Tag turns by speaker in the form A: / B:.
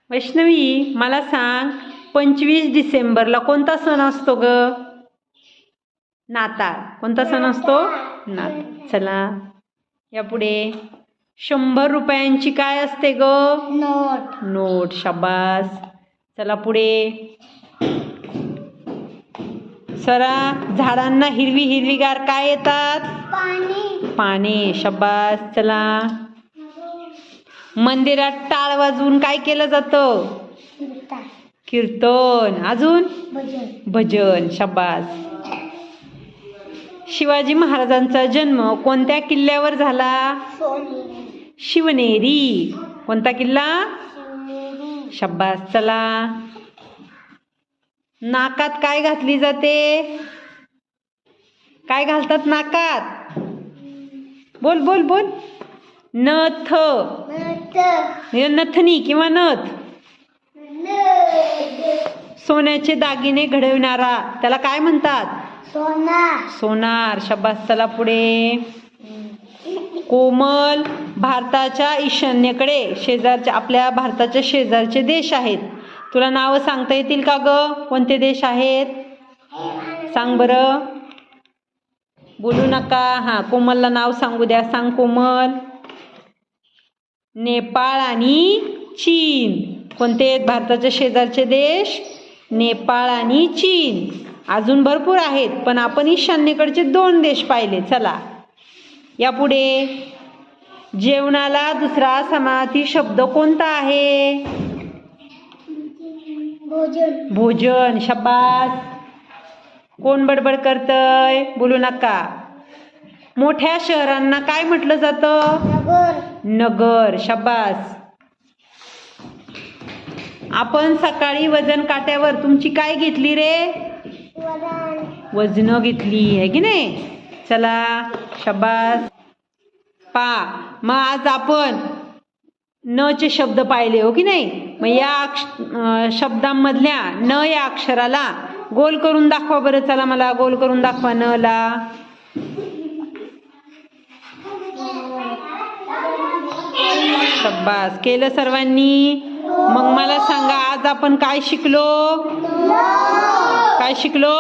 A: वैष्णवी, मला सांग, 25 डिसेंबरला कोणता सण असतो ग? नाताळ. कोणता सण असतो? नाताळ. चला या पुढे. 100 रुपयांची काय असते ग?
B: नोट.
A: नोट. शाबास. चला पुढे. सरा, झाडांना हिरवी हिरवीगार काय येतात?
B: पाणी.
A: पाने. शाबास. चला. मंदिरात टाळ वाजवून काय केलं जातं? कीर्तन. अजून? भजन. शाबास. शिवाजी महाराजांचा जन्म कोणत्या किल्ल्यावर झाला? शिवनेरी. कोणता किल्ला? शाबास. चला. नाकात काय घातली जाते? काय घालतात नाकात? बोल बोल बोल. नथ. नथनी किंवा नथ. सोन्याचे दागिने घडविणारा त्याला काय म्हणतात?
B: सोनार.
A: सोनार. शाबास. चला पुढे. कोमल, भारताच्या ईशान्येकडे शेजारच्या आपल्या भारताच्या शेजारचे देश आहेत. तुला नावं सांगता येतील का ग? कोणते देश आहेत? सांग बरं. बोलू नका. हा, कोमलला नाव सांगू द्या. सांग कोमल. नेपाळ आणि चीन. कोणते आहेत भारताच्या शेजारचे देश? नेपाळ आणि चीन. अजून भरपूर आहेत, पण आपण ईशान्येकडचे 2 देश पाहिले. चला या पुढे. जेवणाला दुसरा समानार्थी शब्द कोणता आहे?
B: भोजन.
A: भोजन. शाबास. कोण बडबड करतय? बोलू नका. मोठ्या शहरांना काय म्हटलं जातं?
B: नगर.
A: नगर. शाबास. आपण सकाळी वजन काट्यावर तुमची काय घेतली रे? वजन घेतली आहे की नाही? चला. शाबास. मग आज आपण न चे शब्द पाहिले हो की नाही? मग या शब्दांमधल्या न या अक्षराला गोल करून दाखवा बरं. चला, मला गोल करून दाखवा न ला. शाबास. केलं सर्वांनी? मग मला सांगा, आज आपण काय शिकलो? काय शिकलो?